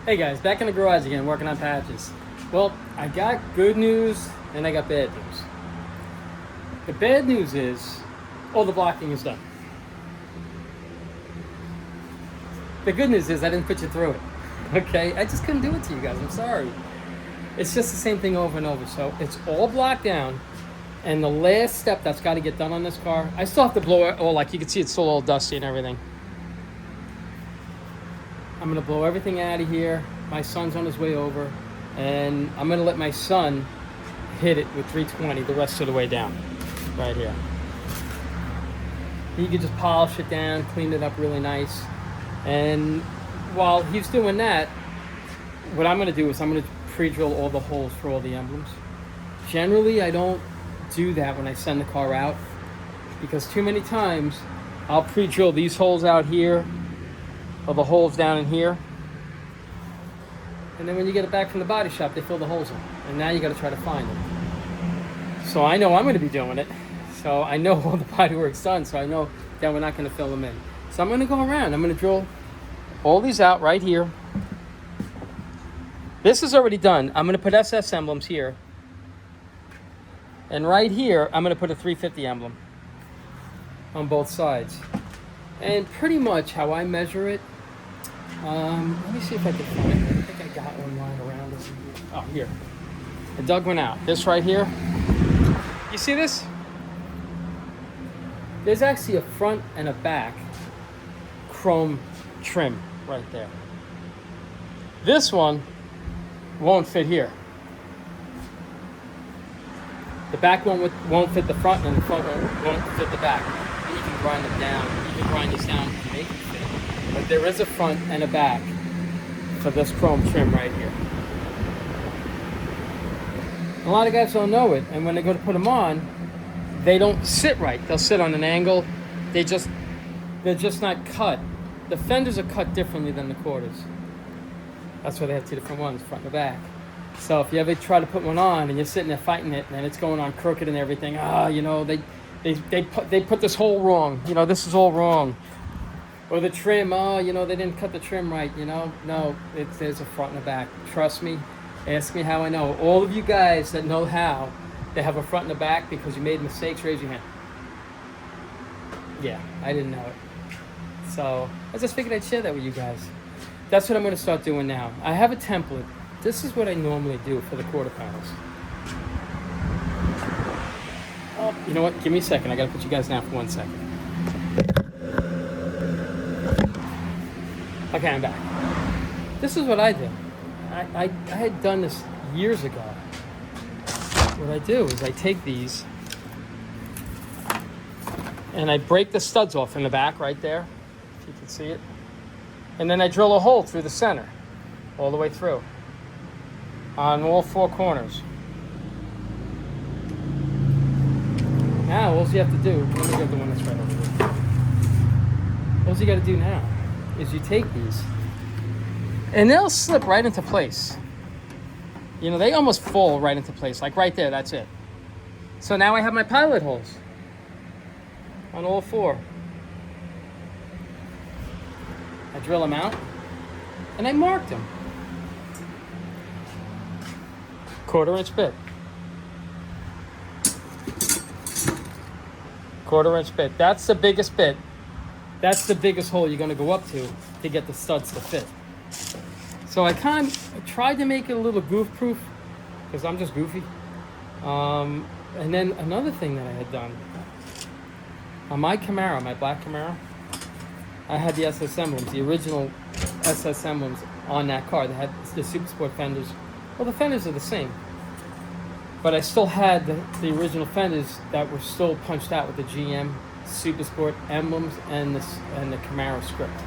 Hey guys, back in the garage again, working on patches. Well, I got good news and I got bad news. The bad news is all the blocking is done. The good news is I didn't put you through it. Okay, I just couldn't do it to you guys. I'm sorry. It's just the same thing over and over. So it's all blocked down, and the last step that's got to get done on this car, I still have to blow it. Oh, like you can see, it's still all dusty and everything. I'm gonna blow everything out of here. My son's on his way over, and I'm gonna let my son hit it with 320 the rest of the way down, right here. He could just polish it down, clean it up really nice. And while he's doing that, what I'm gonna do is I'm gonna pre-drill all the holes for all the emblems. Generally, I don't do that when I send the car out, because too many times I'll pre-drill these holes out here, or the holes down in here, and then when you get it back from the body shop, they fill the holes in, and now you got to try to find them. So I know I'm going to be doing it, so I know all the body work's done, so I know that we're not going to fill them in. So I'm going to go around, I'm going to drill all these out right here. This is already done. I'm going to put SS emblems here, and right here I'm going to put a 350 emblem on both sides. And pretty much how I measure it, let me see if I can find it. I think I got one lying around. Oh, here. I dug one out. This right here. You see this? There's actually a front and a back chrome trim right there. This one won't fit here. The back won't fit the front, and the front won't fit the back. You can grind them down. You can grind this down to make it fit. But there is a front and a back for this chrome trim right here. A lot of guys don't know it, and when they go to put them on, they don't sit right. They'll sit on an angle. They're just not cut. The fenders are cut differently than the quarters. That's why they have two different ones, front and back. So if you ever try to put one on and you're sitting there fighting it and it's going on crooked and everything, they put this hole wrong. This is all wrong. Or the trim, they didn't cut the trim right, No, there's a front and a back. Trust me. Ask me how I know. All of you guys that know how they have a front and a back because you made mistakes, raise your hand. Yeah, I didn't know it. So I just figured I'd share that with you guys. That's what I'm going to start doing now. I have a template. This is what I normally do for the quarter panels. Oh, you know what? Give me a second. I got to put you guys down for 1 second. Okay, I'm back. This is what I did. I had done this years ago. What I do is I take these and I break the studs off in the back right there, if you can see it. And then I drill a hole through the center, all the way through, on all four corners. Now, all you have to do, let me grab the one that's right over here. All you got to do now is you take these, and they'll slip right into place. They almost fall right into place, like right there, that's it. So now I have my pilot holes on all four. I drill them out, and I marked them. 1/4-inch bit. 1/4-inch bit. That's the biggest bit. That's the biggest hole you're going to go up to get the studs to fit. So I tried to make it a little goof-proof, because I'm just goofy. And then another thing that I had done, on my Camaro, my black Camaro, I had the SS emblems, the original SS emblems on that car. They had the Super Sport fenders. Well, the fenders are the same, but I still had the original fenders that were still punched out with the GM Super Sport emblems and the Camaro script.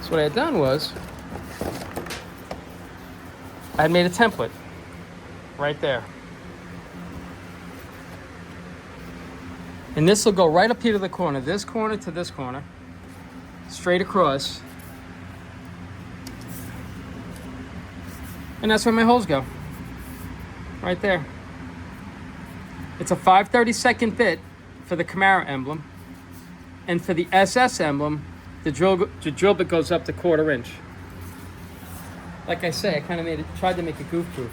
So what I had done was I had made a template right there. And this will go right up here to the corner, this corner to this corner, straight across. And that's where my holes go, right there. It's a 5/32 bit for the Camaro emblem, and for the SS emblem, the drill bit goes up to 1/4 inch. like I say, I kind of tried to make it goof proof,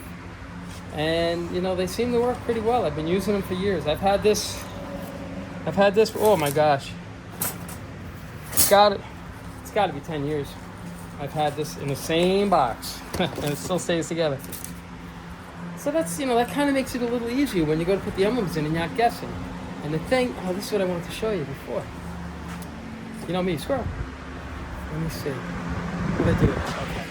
and you know they seem to work pretty well. I've been using them for years. I've had this. Oh my gosh, it's got to be 10 years. I've had this in the same box, and it still stays together. So that's, you know, that kind of makes it a little easier when you go to put the emblems in and you're not guessing. And the thing, oh, this is what I wanted to show you before. You know me, squirrel. Let me see. What did I do? Okay.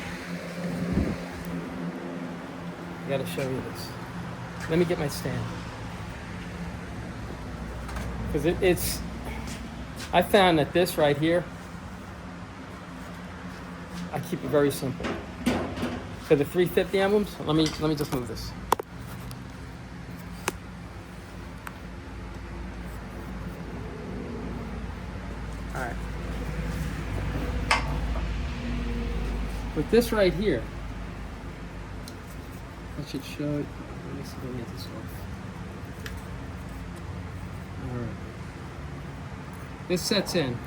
I gotta show you this. Let me get my stand. Because it's, I found that this right here, I keep it very simple. For the 350 emblems, let me just move this. All right. With this right here, I should show it. Let me see if I can get this off. All right. This sets in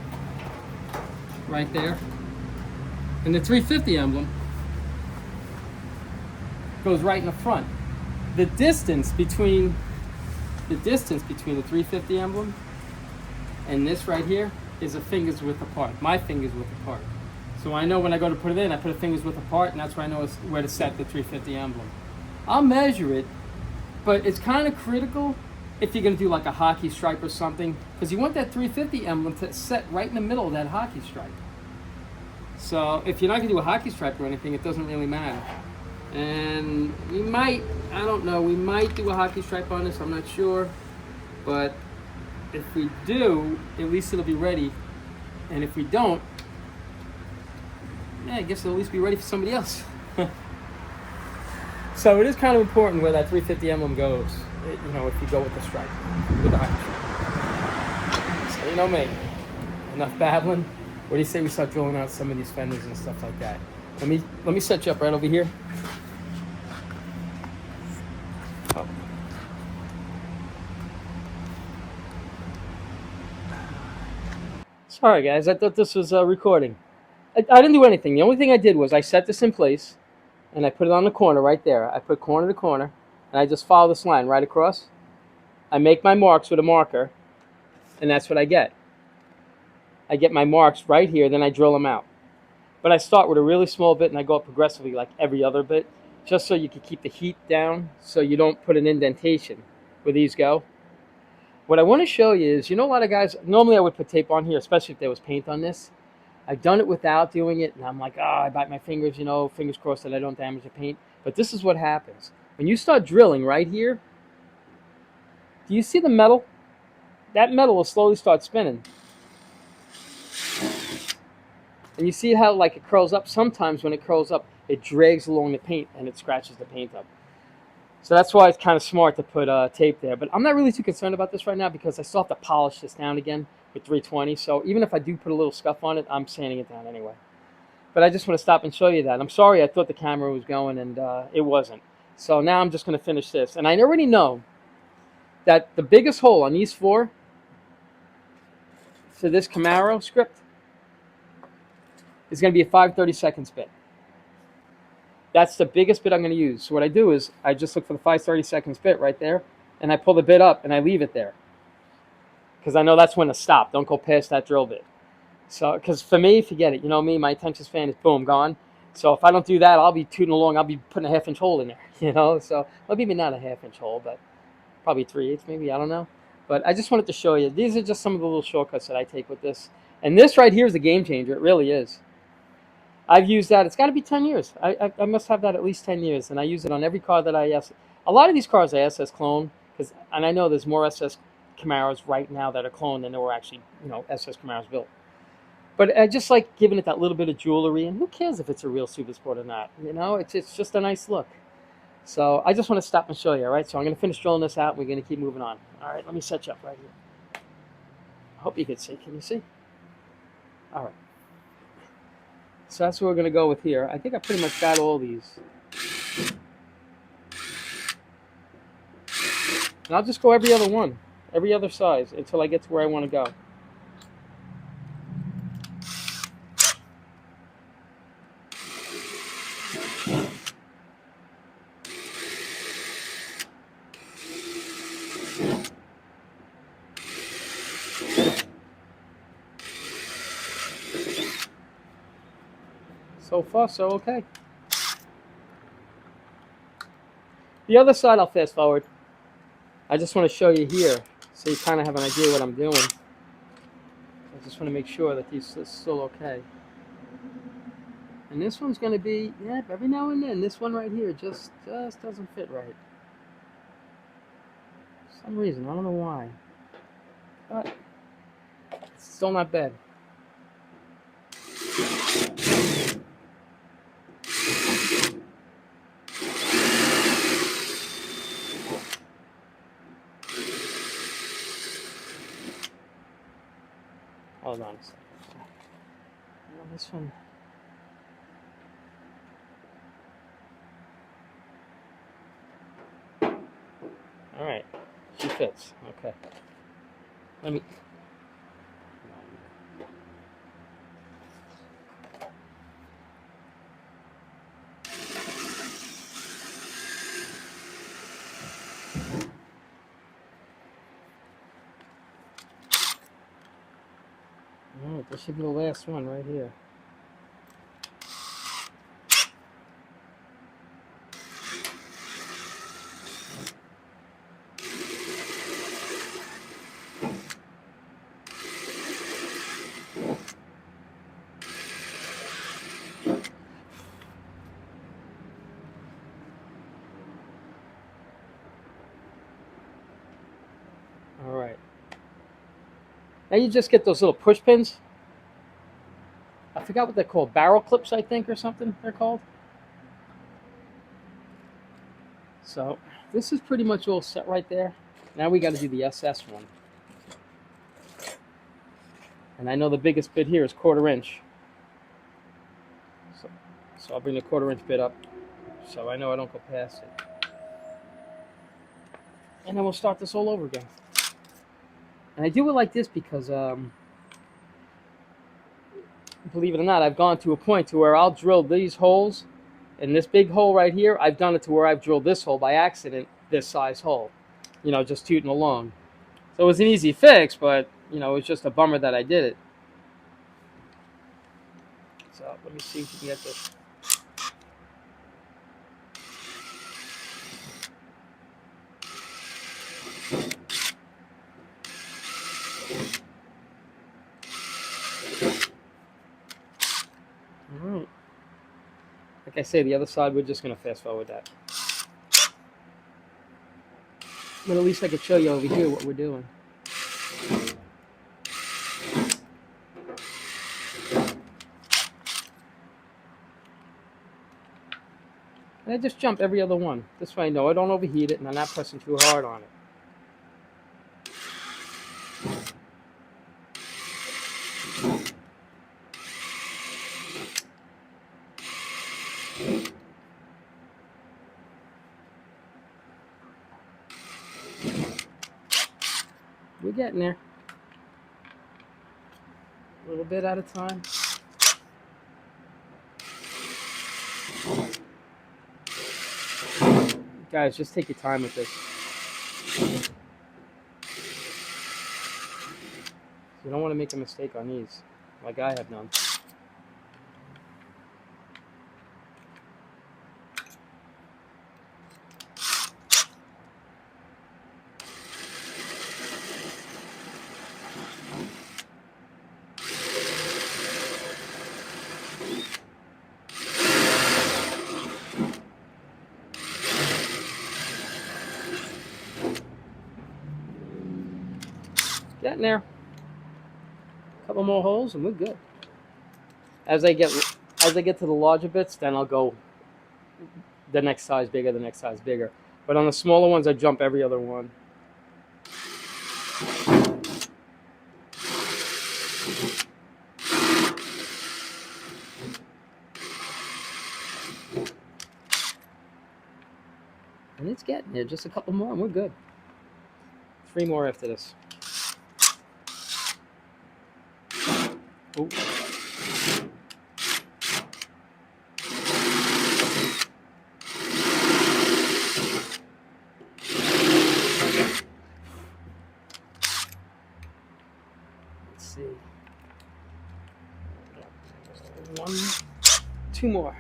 right there, and the 350 emblem goes right in the front. The distance between the 350 emblem and this right here is a finger's width apart. My finger's width apart. So I know when I go to put it in, I put a finger's width apart, and that's where I know where to set the 350 emblem. I'll measure it, but it's kind of critical if you're going to do like a hockey stripe or something, because you want that 350 emblem to set right in the middle of that hockey stripe. So if you're not going to do a hockey stripe or anything, it doesn't really matter. And we might, I don't know, we might do a hockey stripe on this, I'm not sure. But if we do, at least it'll be ready. And if we don't, yeah, I guess it'll at least be ready for somebody else. So it is kind of important where that 350 emblem goes, you know, if you go with the stripe, with the hockey stripe. So you know me, enough babbling. What do you say we start drilling out some of these fenders and stuff like that? Let me set you up right over here. Oh. Sorry guys, I thought this was recording. I didn't do anything. The only thing I did was I set this in place and I put it on the corner right there. I put corner to corner and I just follow this line right across. I make my marks with a marker and that's what I get. I get my marks right here, then I drill them out. But I start with a really small bit and I go up progressively like every other bit, just so you can keep the heat down so you don't put an indentation where these go. What I want to show you is, you know, a lot of guys, normally I would put tape on here, especially if there was paint on this. I've done it without doing it, and I'm like, I bite my fingers, you know, fingers crossed that I don't damage the paint. But this is what happens. When you start drilling right here, do you see the metal? That metal will slowly start spinning. And you see how like it curls up? Sometimes when it curls up, it drags along the paint and it scratches the paint up. So that's why it's kind of smart to put tape there. But I'm not really too concerned about this right now because I still have to polish this down again with 320. So even if I do put a little scuff on it, I'm sanding it down anyway. But I just want to stop and show you that. I'm sorry, I thought the camera was going and it wasn't. So now I'm just going to finish this. And I already know that the biggest hole on these four for this Camaro script is going to be a 5/32 bit. That's the biggest bit I'm going to use. So what I do is I just look for the 5/32 bit right there, and I pull the bit up and I leave it there. Because I know that's when to stop. Don't go past that drill bit. So, because for me, forget it. You know me, my attention span is boom, gone. So if I don't do that, I'll be tooting along. I'll be putting a 1/2 inch hole in there, you know. So, well, maybe not a 1/2 inch hole, but probably 3/8, maybe, I don't know. But I just wanted to show you. These are just some of the little shortcuts that I take with this. And this right here is a game changer. It really is. I've used that. It's got to be 10 years. I must have that at least 10 years. And I use it on every car that I SS. A lot of these cars I SS clone, and I know there's more SS Camaros right now that are cloned than there were actually, you know, SS Camaros built. But I just like giving it that little bit of jewelry. And who cares if it's a real Super Sport or not? You know, it's just a nice look. So I just want to stop and show you, all right? So I'm going to finish drilling this out, and we're going to keep moving on. All right, let me set you up right here. I hope you can see. Can you see? All right. So that's what we're going to go with here. I think I pretty much got all these. And I'll just go every other one, every other size, until I get to where I want to go. So far, so okay. The other side I'll fast forward. I just want to show you here so you kind of have an idea what I'm doing. I just want to make sure that these are still okay. And this one's going to be, yeah, every now and then, this one right here just doesn't fit right. For some reason, I don't know why. But it's still not bad. Hold on a second. Well, this one. All right, she fits. Okay. Let me. All right, this should be the last one right here. All right. Now you just get those little push pins. I forgot what they're called. Barrel clips, I think, or something they're called. So this is pretty much all set right there. Now we got to do the SS one. And I know the biggest bit here is 1/4 inch. So I'll bring the 1/4 inch bit up so I know I don't go past it. And then we'll start this all over again. And I do it like this because, believe it or not, I've gone to a point to where I'll drill these holes. And this big hole right here, I've done it to where I've drilled this hole by accident, this size hole. You know, just tooting along. So it was an easy fix, but, you know, it was just a bummer that I did it. So let me see if we can get this. All right. Like I say, the other side, we're just going to fast forward that. But at least I could show you over here what we're doing. And I just jump every other one. This way I know I don't overheat it and I'm not pressing too hard on it. We're getting there. A little bit at a time. Guys, just take your time with this. You don't want to make a mistake on these, like I have done. Getting there. A couple more holes and we're good. As I get to the larger bits, then I'll go the next size bigger, the next size bigger. But on the smaller ones, I jump every other one. And it's getting there. Just a couple more and we're good. 3 more after this. Ooh. Let's see. 1, 2 more.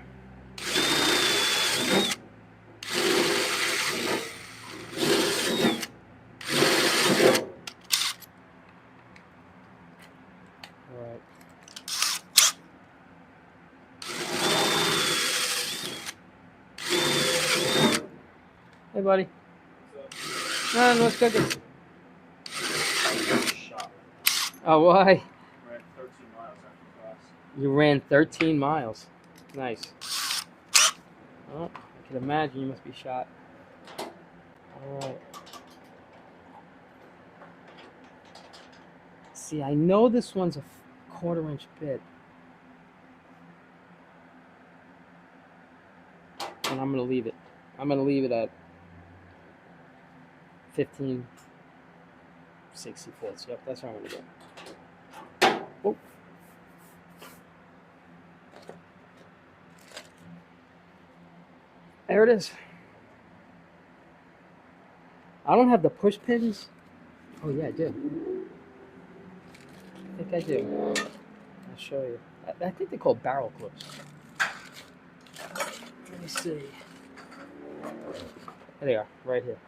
All right. Hey, buddy. No, what's cooking? Oh, why? Ran 13 miles after class. You ran 13 miles. Nice. Oh, I can imagine you must be shot. All right. See, I know this one's a 1/4 inch bit. And I'm going to leave it. I'm going to leave it at 15 64ths. Yep, that's what I'm going to do. Whoa. There it is. I don't have the push pins. Oh, yeah, I do. I think I do. I'll show you. I think they're called barrel clips. Let me see. There they are, right here.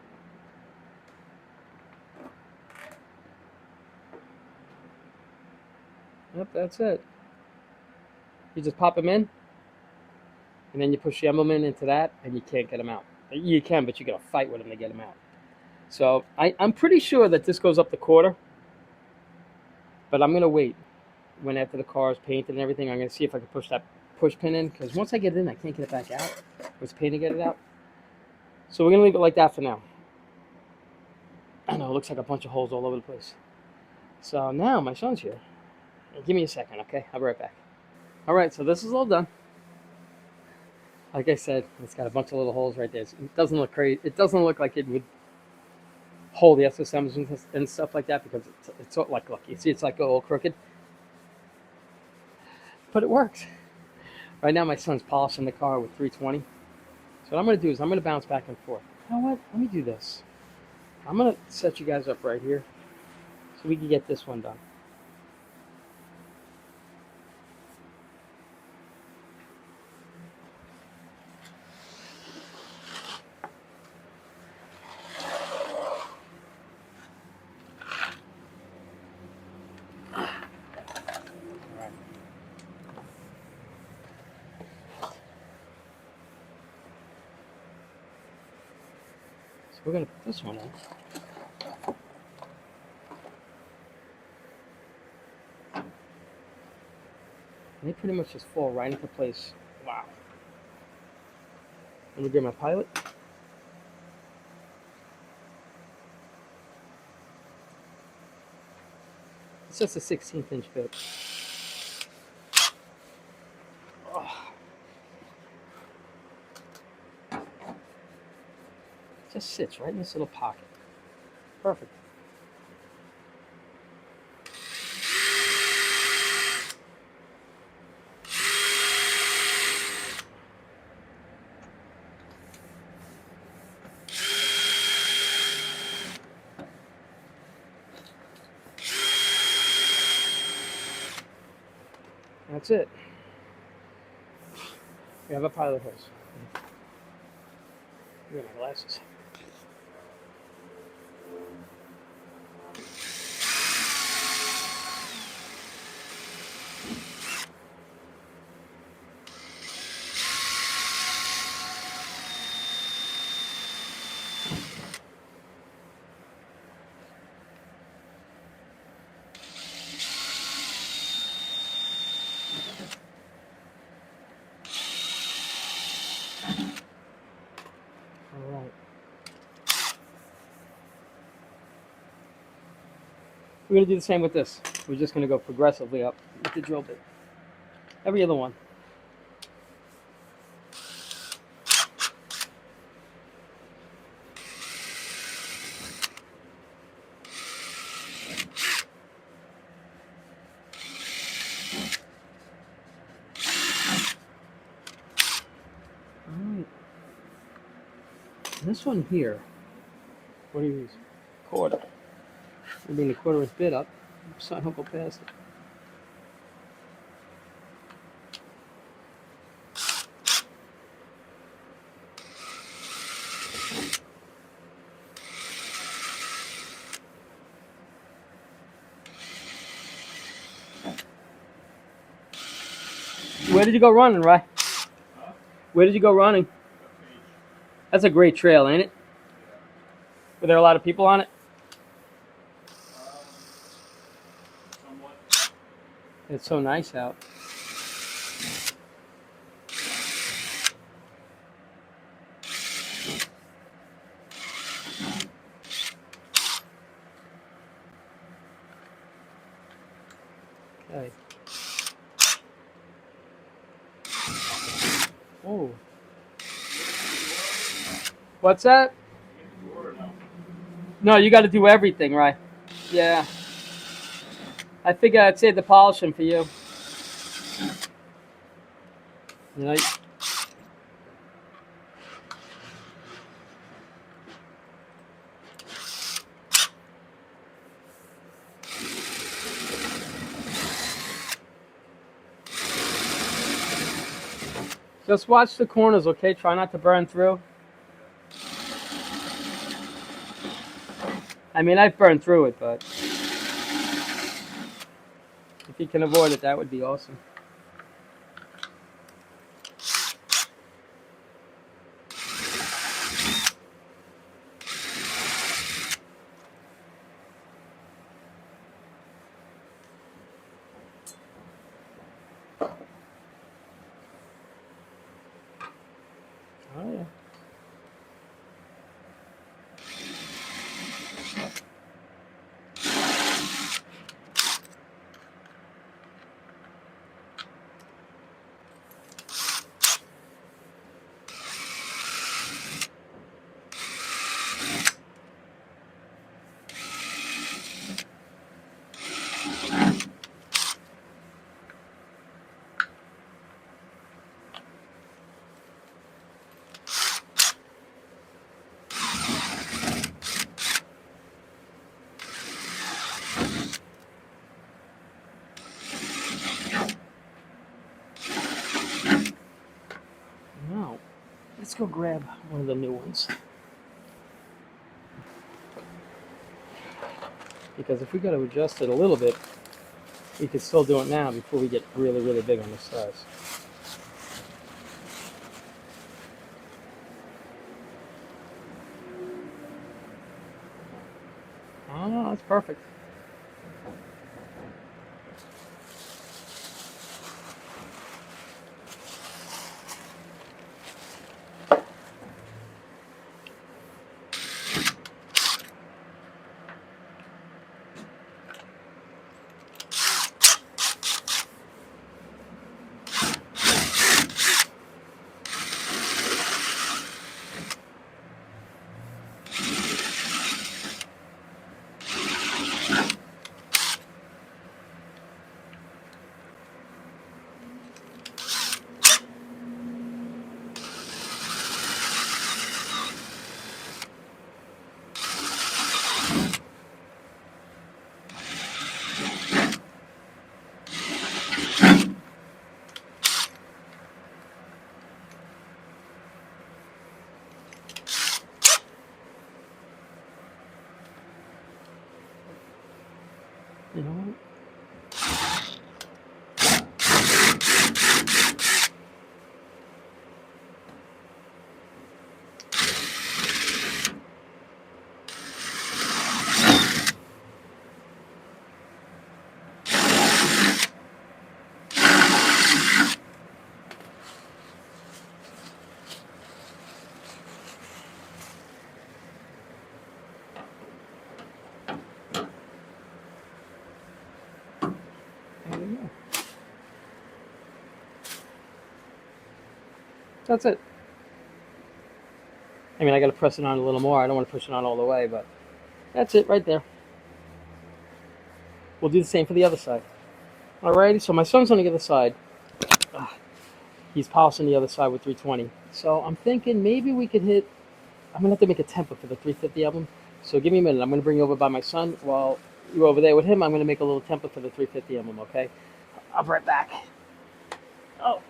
Yep, that's it. You just pop them in, and then you push the emblem into that, and you can't get them out. You can, but you got to fight with them to get them out. So I'm pretty sure that this goes up the 1/4, but I'm going to wait. When after the car is painted and everything, I'm going to see if I can push that push pin in, because once I get it in, I can't get it back out. It's a pain to get it out. So we're going to leave it like that for now. I know, it looks like a bunch of holes all over the place. So now my son's here. Give me a second, okay? I'll be right back. All right, so this is all done. Like I said, it's got a bunch of little holes right there. It doesn't look crazy. It doesn't look like it would hold the SSMs and stuff like that, because it's like, look, you see it's like all crooked. But it works. Right now my son's polishing the car with 320. So what I'm going to do is I'm going to bounce back and forth. You know what? Let me do this. I'm going to set you guys up right here so we can get this one done. So we're going to put this one in. And they pretty much just fall right into place. Wow. Let me get my pilot. It's just a 16th inch bit. Oh. It just sits right in this little pocket. Perfect. That's it. We have a pilot hose. Look at my glasses. Alright. We're going to do the same with this. We're just going to go progressively up with the drill bit. Every other one. Alright. This one here, what do you use? 1/4. We're doing a 1/4 inch bit up, so I don't go past it. Where did you go running, Rye? Huh? Where did you go running? Got page. That's a great trail, ain't it? Yeah. Were there a lot of people on it? Somewhat. It's so nice out. Okay. Oh. What's that? You get the door or no? No, you got to do everything, right? Yeah. I figured I'd save the polishing for you. You know. Just watch the corners, okay? Try not to burn through. I mean, I've burned through it, but if you can avoid it, that would be awesome. Oh, yeah. Now, let's go grab one of the new ones. Because if we got to adjust it a little bit, we could still do it now before we get really, really big on the size. Oh, no, that's perfect. You know what? There we go. That's it. I mean, I got to press it on a little more. I don't want to push it on all the way, but that's it right there. We'll do the same for the other side. Alrighty, so my son's on the other side. He's polishing the other side with 320. So I'm thinking maybe we could hit. I'm gonna have to make a tempo for the 350 album. So give me a minute. I'm gonna bring you over by my son while you're over there with him. I'm gonna make a little tempo for the 350 album. Okay? I'll be right back. Oh,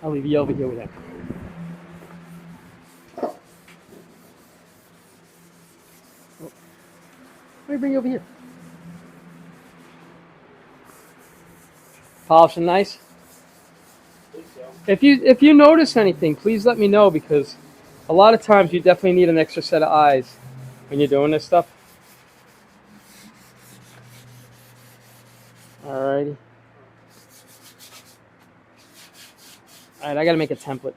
I'll leave you over here with him. Let me bring you over here. Polishing nice. I think so. If you notice anything, please let me know, because a lot of times you definitely need an extra set of eyes when you're doing this stuff. Alrighty. Alright, I gotta make a template.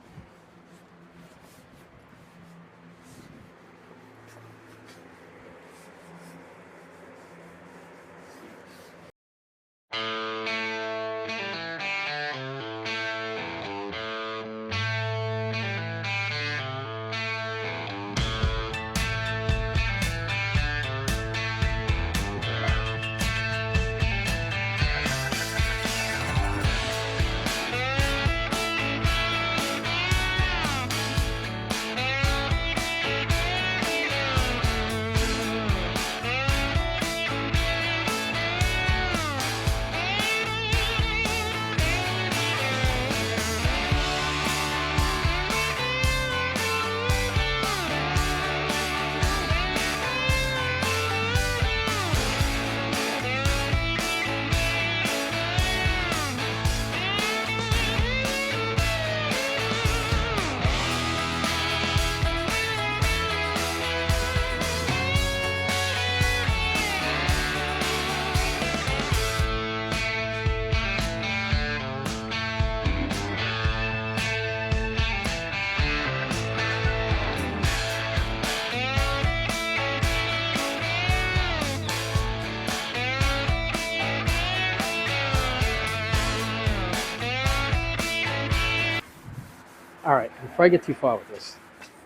Alright, before I get too far with this,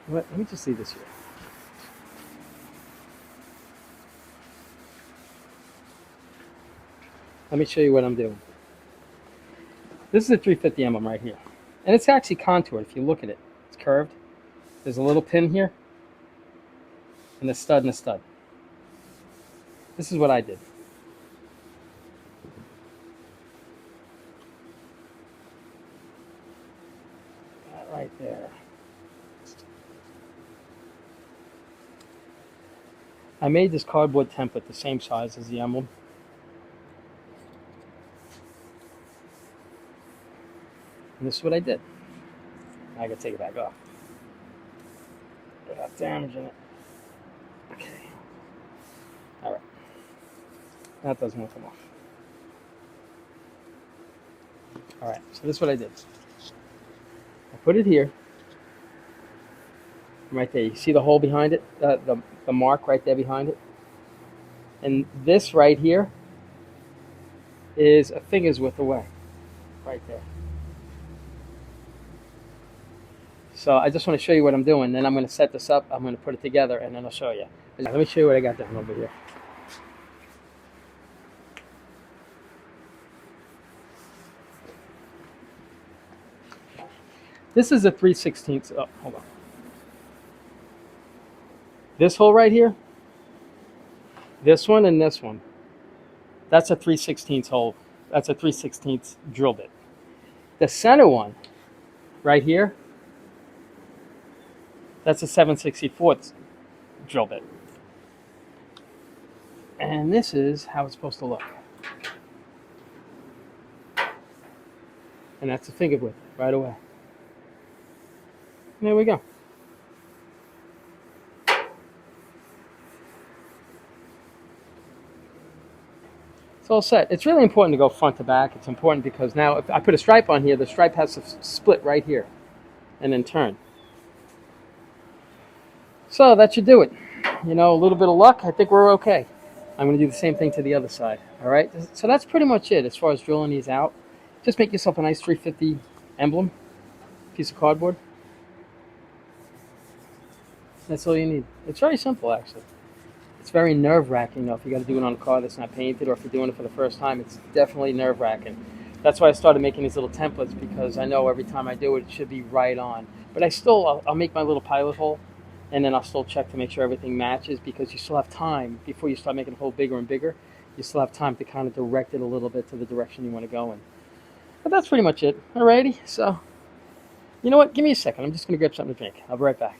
let me just leave this here. Let me show you what I'm doing. This is a 350 emblem right here. And it's actually contoured if you look at it. It's curved. There's a little pin here. And a stud and a stud. This is what I did. That right there. I made this cardboard template the same size as the emblem. And this is what I did. I gotta take it back off without damaging it. Okay. Alright. That doesn't want to come off. Alright, so this is what I did. I put it here. Right there. You see the hole behind it? The mark right there behind it? And this right here is a finger's width away. Right there. So I just want to show you what I'm doing. Then I'm going to set this up. I'm going to put it together, and then I'll show you. Let me show you what I got down over here. This is a 3/16. Oh, hold on. This hole right here, this one and this one, that's a 3/16 hole. That's a 3/16 drill bit. The center one, right here, that's a 7/64 drill bit. And this is how it's supposed to look. And that's the finger width right away. And there we go. It's all set. It's really important to go front to back. It's important because now if I put a stripe on here, the stripe has to split right here and then turn. So that should do it. You know, a little bit of luck, I think we're okay. I'm going to do the same thing to the other side. All right. So that's pretty much it as far as drilling these out. Just make yourself a nice 350 emblem, piece of cardboard. That's all you need. It's very simple, actually. It's very nerve-wracking, though, if you got to do it on a car that's not painted, or if you're doing it for the first time. It's definitely nerve-wracking. That's why I started making these little templates, because I know every time I do it, it should be right on. But I'll make my little pilot hole, and then I'll still check to make sure everything matches, because you still have time before you start making the hole bigger and bigger. You still have time to kind of direct it a little bit to the direction you want to go in. But that's pretty much it. Alrighty, so you know what? Give me a second. I'm just going to grab something to drink. I'll be right back.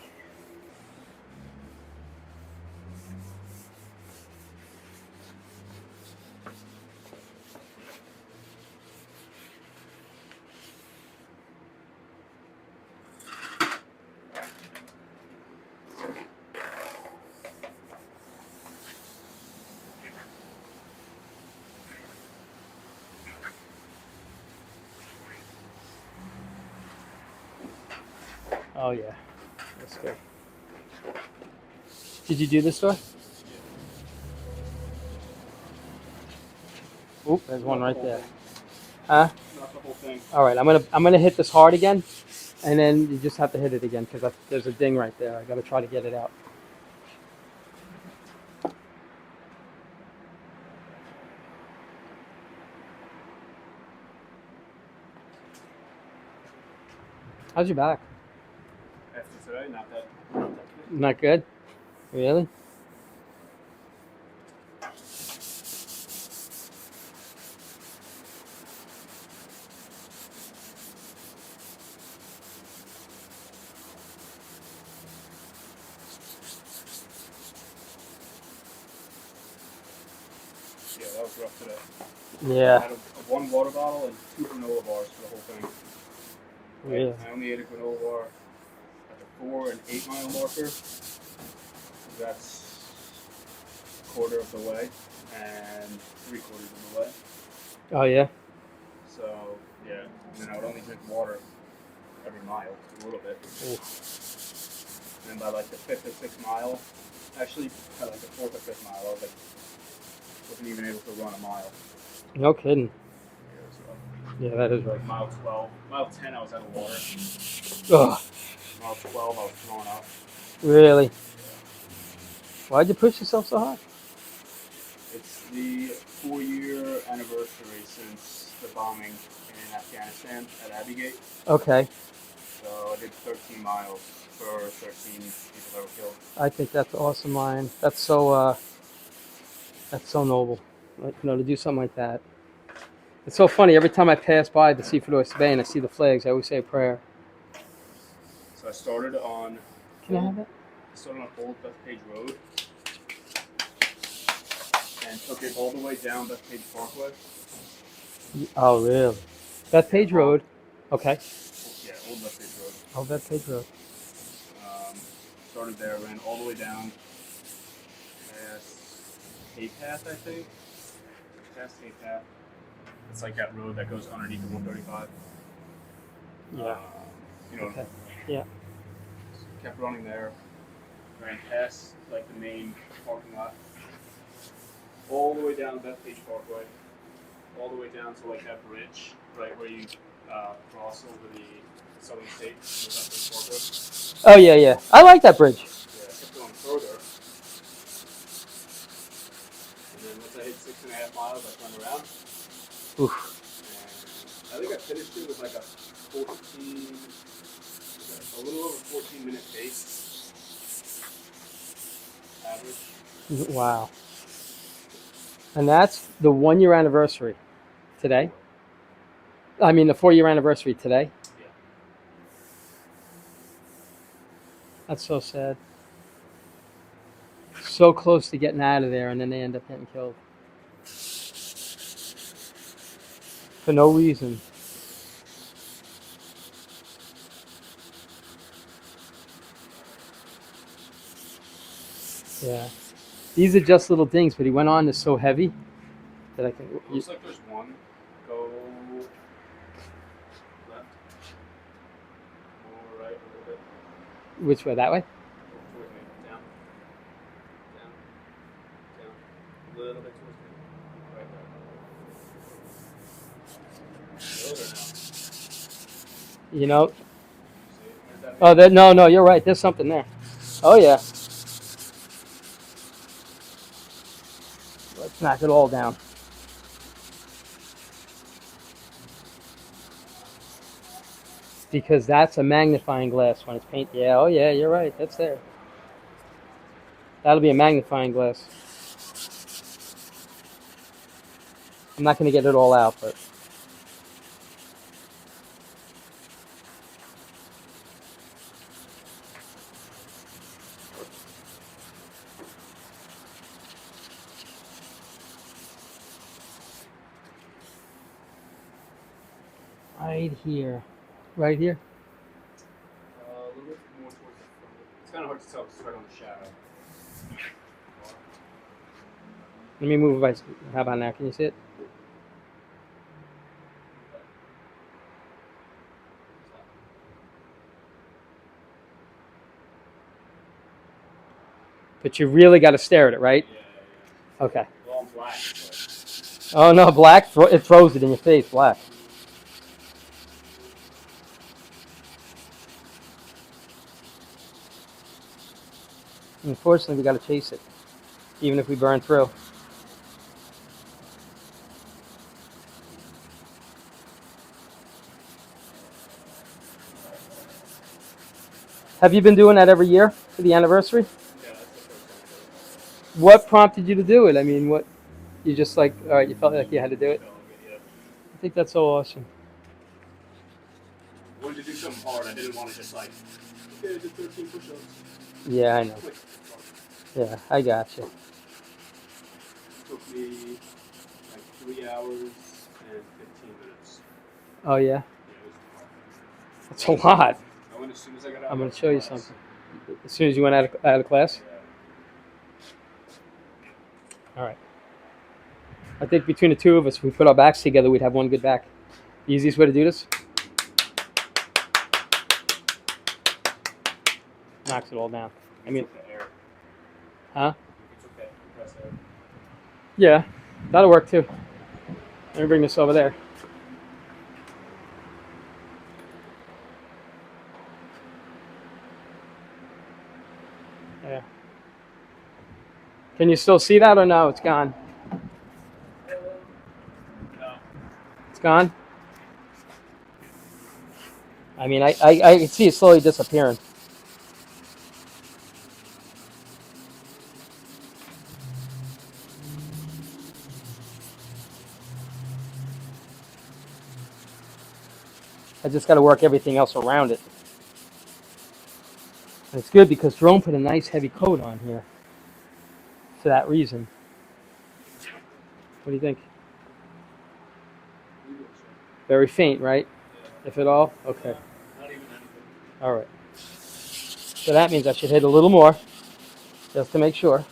Oh yeah, that's good. Did you do this door? Oop, there's one right there. Huh? Not the whole thing. All right, I'm gonna hit this hard again, and then you just have to hit it again because there's a ding right there. I gotta try to get it out. How's your back? After today, not that good. Not good. Really? Yeah, that was rough today. I Yeah. had one water bottle and 2 granola bars for the whole thing. Really? I only ate a granola bar at the 4 and 8 mile marker. That's a quarter of the way and 3/4 of the way. Oh yeah. So yeah, and then I would only drink water every mile, a little bit. Oof. And then by like the 5th or 6th mile, actually by like the 4th or 5th mile, I was like, wasn't even able to run a mile. No kidding. Yeah, it was rough. Yeah, that is right. Like mile 12, mile 10, I was out of water. Ugh. Mile 12, I was throwing up. Really? Yeah. Why'd you push yourself so hard? It's the 4-year anniversary since the bombing in Afghanistan at Abbey Gate. Okay. So I did 13 miles for 13 people that were killed. I think that's awesome, Ryan. That's so noble. Like, to do something like that. It's so funny. Every time I pass by the Seafood Oyster Bay and I see the flags, I always say a prayer. So I started on. Can I have that? I started on Old Bethpage Road and took it all the way down Bethpage Parkway. Oh, really? Bethpage Road. Okay. Yeah, Old Bethpage Road. Oh, Bethpage Road. Started there, ran all the way down past Hay Path, I think. Past Hay Path. It's like that road that goes underneath the 135. Yeah. You know. Okay. Yeah. Kept running there. Ran past like the main parking lot. All the way down Bethpage Parkway. All the way down to like that bridge, right where you cross over the Southern State. Bethpage Parkway. Oh, yeah, yeah. I like that bridge. Yeah, I kept going further. And then once I hit 6.5 miles, I turned around. Oof. And I think I finished it with like a 14, a little over 14-minute pace. Average. Wow. And that's the 1-year anniversary today. I mean, the 4-year anniversary today. Yeah. That's so sad. So close to getting out of there, and then they end up getting killed. For no reason. Yeah. These are just little dings, but he went on to so heavy that I can. Looks like there's one. Go left. Or right a little bit. Which way? That way? Towards me. Down. Down. Down. A little bit towards me. Right there. Those are now. You know. See? There's that Oh, no, you're right. There's something there. Oh yeah. Let's knock it all down. Because that's a magnifying glass when it's paint. Yeah, oh yeah, you're right. That's there. That'll be a magnifying glass. I'm not going to get it all out, but. Right here. Right here? A little bit more towards the front. It's kind of hard to tell because it's right on the shadow. Let me move it. How about now? Can you see it? But you really got to stare at it, right? Yeah. Okay. Well, I'm black, but Oh no, black, it throws it in your face, black. Unfortunately, we got to chase it, even if we burn through. Have you been doing that every year for the anniversary? yeah, that's the first time. What prompted you to do it? I mean, what you just like? All right, you felt like you had to do it. Felt like it, yeah. I think that's so awesome. I wanted to do something hard. I didn't want to just like, okay, I did 13 push-ups. Yeah, I know. Like, Yeah, I got you. it took me like 3 hours and 15 minutes. Oh yeah, Yeah, it was hard. that's a lot. I went as soon as I got out. I'm going of to show you class. something. As soon as you went out of class. Yeah. All right. I think between the two of us, if we put our backs together, we'd have one good back. The easiest way to do this? Knocks it all down. I mean, Air. huh? It's okay. Press air. Yeah, that'll work too. Let me bring this over there. Yeah. Can you still see that or no? It's gone. No. It's gone? I mean, I can see it slowly disappearing. I just got to work everything else around it. And it's good because Jerome put a nice heavy coat on here for that reason. What do you think? Very faint, right? Yeah. If at all? Okay. Not even anything. All right. So that means I should hit a little more, just to make sure.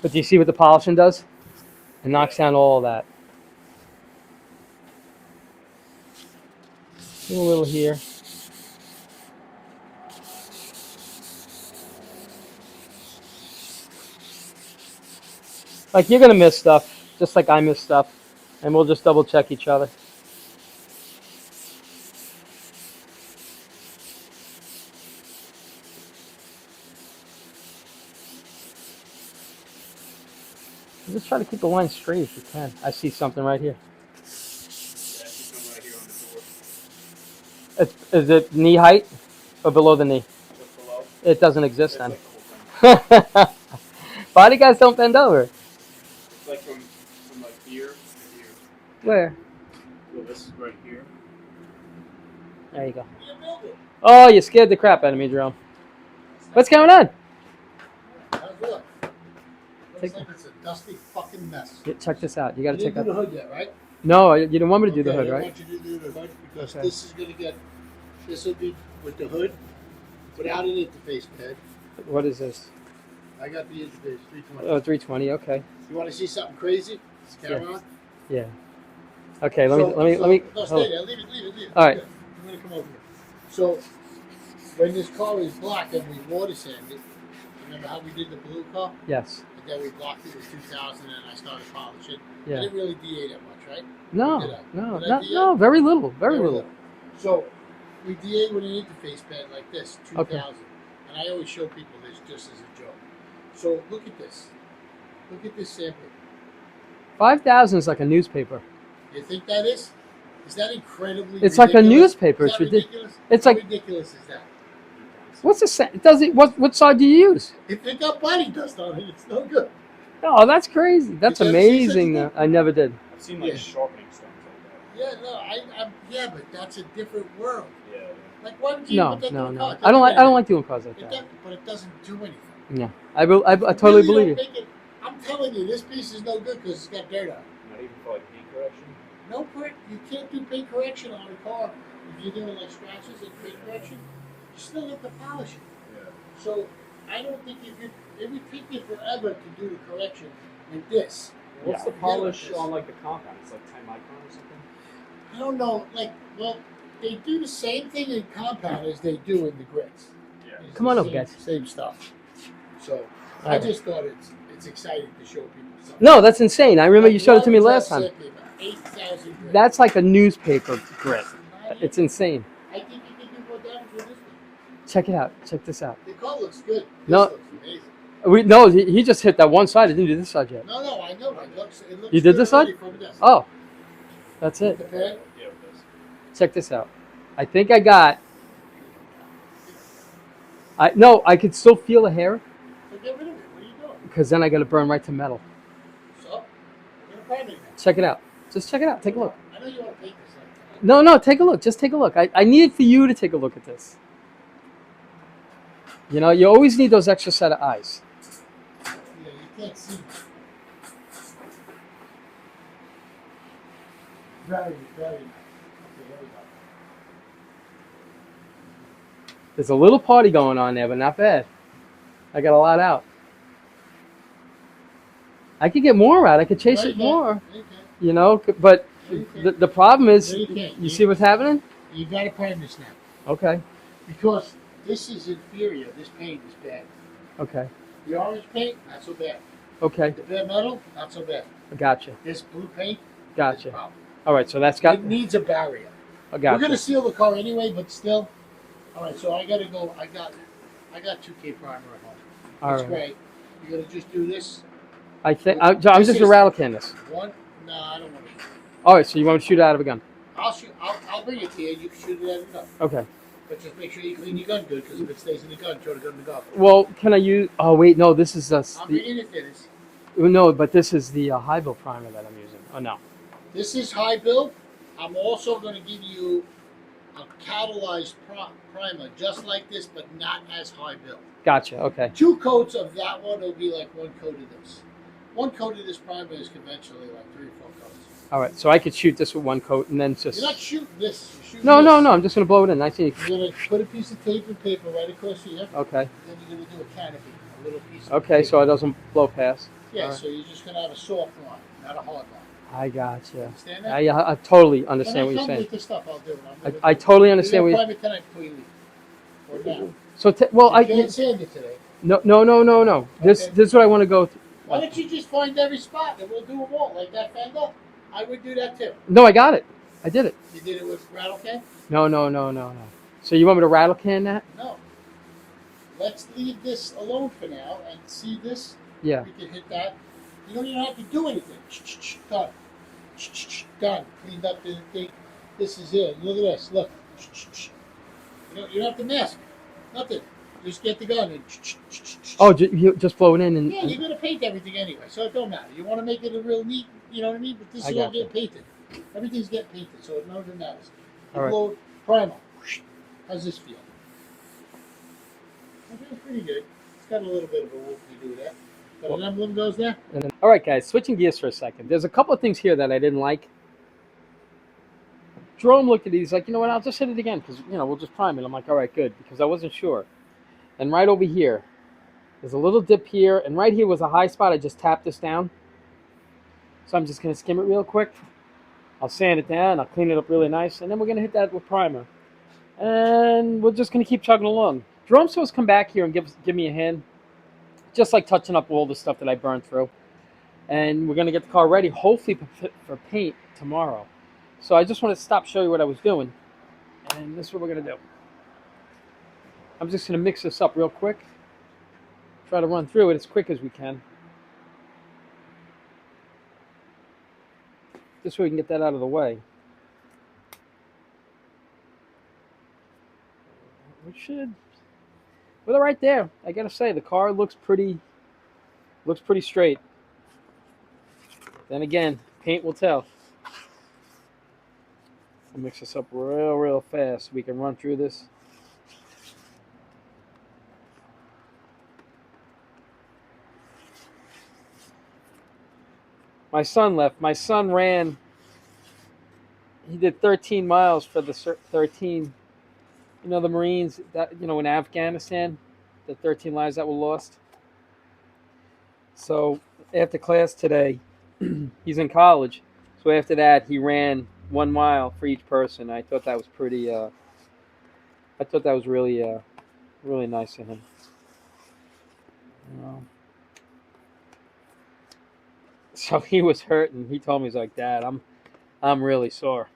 But do you see what the polishing does? It knocks down all that. A little here. Like you're gonna miss stuff, just like I miss stuff, and we'll just double check each other. Just try to keep the line straight if you can. I see something right here. Yeah, I see some right here on the door. Is it knee height or below the knee? Just below. It doesn't exist It's then. like the whole thing. Body guys don't bend over. It's like from like here to here. Where? So this right here. There you go. Oh, you scared the crap out of me, Jerome. What's going on? How's it look? Take- Looks like it's a dusty fucking mess. Yeah, check this out. You got to You check didn't do out. the hood yet, right? No, you didn't want me to do the hood, I right? want you to do the hood because Okay. this is gonna get. This will be with the hood, without an interface pad. What is this? I got the interface 320. Oh, 320. Okay. You want to see something crazy? Is the camera on? Yeah. Okay. Let me. No, hold stay it. there. Leave it. All right. Okay, I'm gonna come over here. So, when this car is black and we water sand it, remember how we did the blue car? Yes. And then we blocked it with 2000 and I started polishing. Yeah. I didn't really DA that much, right? No. Did I? No. Did I No. DA? No. Very little. Very little. So we DA with an interface pad like this, 2000. Okay. And I always show people this just as a joke. So look at this. Look at this sample. 5,000 is like a newspaper. You think that is? Is that incredibly It's like a ridiculous? newspaper. Is It's that ridiculous. ridiculous? It's How like- ridiculous is that? What's the set? Does it? What side do you use? If it got body dust on it, it's no good. Oh, that's crazy. That's You've never seen such a amazing. thing? I never did. I've seen like Yeah. sharpening stones like Yeah, no, yeah, but that's a different world. that. Yeah. Like, why would you No. put that No. in a No. car? I don't like doing cars like It that. doesn't, but it doesn't do anything. No. I totally Really believe don't you. make it- I'm telling you, this piece is no good because it's got dirt on it. Not even for like heat correction. No paint. You can't do paint correction on a car if you're doing like scratches and paint correction. You still have to polish it. Yeah. So I don't think it would take you forever to do the correction like this. What's Yeah. the polish Yeah, like this. on like the compound? It's like 10 micron or something. I don't know. Like, well, They do the same thing in compound as they do in the grits. Yeah. It's Come the on up, same, guys. Same stuff. So I Alright. just thought it's exciting to show people something. No, that's insane. I remember you showed it to me last time. 8,000 grits. That's like a newspaper grit. Not It's even. insane. I think you can do more damage with this one. Check it out. Check this out. The car looks good. This No. looks amazing. No, he just hit that one side. He didn't do this side yet. No, I know. It looks You did good this already side? from this. Oh, that's With it. the pad. Yeah, it does. Check this out. I think I got. I could still feel the hair So get rid of it. What are you doing? because then I got to burn right to metal. So, we're going to prime it now. Check it out. Just check it out. Take a look. I know you want to paint this like No, take a look. Just take a look. I need for you to take a look at this. You know, you always need those extra set of eyes. yeah, you can't see. Very nice. Okay, here we go. There's a little party going on there, but not bad. I got a lot out. I could get more out. I could chase No, it you can't. more. No, you can't. You know, but No, you can't. the problem is, No, you can't. you see what's happening? You got to prime this now. Okay. Because this is inferior. This paint is bad. Okay. The orange paint, not so bad. Okay. The bare metal, not so bad. Gotcha. This blue paint, Gotcha. is a problem. All right. So that's got. It needs a barrier. I We're gotcha. gonna seal the car anyway, but still. All right, so I gotta go. I got 2K primer at home. All That's right. great. You're gonna just do this I think I'm just gonna rattle can this. one. No, I don't want to. All right. So you want to shoot it out of a gun? I'll shoot. I'll bring it to you. You can shoot it at the gun. Okay. But just make sure you clean your gun good, because if it stays in the gun, throw the gun in the gun. Well, can I use? Oh wait, no. This is I'm bringing it to this. No, but this is the high build primer that I'm using. Oh no. This is high build. I'm also going to give you a catalyzed primer, just like this, but not as high build. Gotcha. Okay. 2 coats of that one will be like 1 coat of this. 1 coat of this primer is conventionally like 3 or 4 coats. All right. So I could shoot this with 1 coat and then just. You're not shooting this. You're shooting No. this. I'm just gonna blow it in. I see. You're going to put a piece of tape and paper right across here. Okay. Then you're going to do a canopy, a little piece of Okay. paper. So it doesn't blow past. Yeah, All right. so you're just going to have a soft line, not a hard line. I gotcha. Understand that? I totally When understand I what you're come saying. with the stuff, I'll do it. I totally understand what You're you. going to prime it tonight before you leave. Or now. So well, You can't sand it today. no. This Okay. is what I want to go through. Why don't you just find every spot and we'll do them all, like that fender? I would do that too. No, I got it. I did it. You did it with rattle can? No. So you want me to rattle can that? No. Let's leave this alone for now and see this. Yeah. We can hit that. You don't even have to do anything. Done. Done. Cleaned up the thing. This is it. Look at this. Look. You don't have to mask. Nothing. Just get the gun and. Oh, you just blow it in and. Yeah, you're gonna paint everything anyway, so it don't matter. You want to make it a real neat, you know what I mean? But this I is all gotcha. getting painted. Everything's getting painted, so it never matters. You All right. blow primer. How's this feel? It feels pretty good. It's got a little bit of a whoop-de-doo there. But an emblem goes there. And then, all right, guys, switching gears for a second. There's a couple of things here that I didn't like. Jerome looked at these like, you know what? I'll just hit it again because we'll just prime it. I'm like, all right, good, because I wasn't sure. And right over here, there's a little dip here, and right here was a high spot. I just tapped this down. So I'm just gonna skim it real quick. I'll sand it down. I'll clean it up really nice, and then we're gonna hit that with primer. And we're just gonna keep chugging along. Jerome's supposed to come back here and give me a hand, just like touching up all the stuff that I burned through. And we're gonna get the car ready, hopefully for paint tomorrow. So I just want to stop, show you what I was doing, and this is what we're gonna do. I'm just gonna mix this up real quick. Try to run through it as quick as we can. This way we can get that out of the way. We should. Well, right there. I gotta say, the car looks pretty straight. Then again, paint will tell. I'll mix this up real fast so we can run through this. My son left. My son ran. He did 13 miles for the 13. The Marines that in Afghanistan, the 13 lives that were lost. So after class today, he's in college. So after that, he ran 1 mile for each person. I thought that was pretty. I thought that was really, really nice of him. You know. So he was hurt, and he told me, he's like, "Dad, I'm really sore."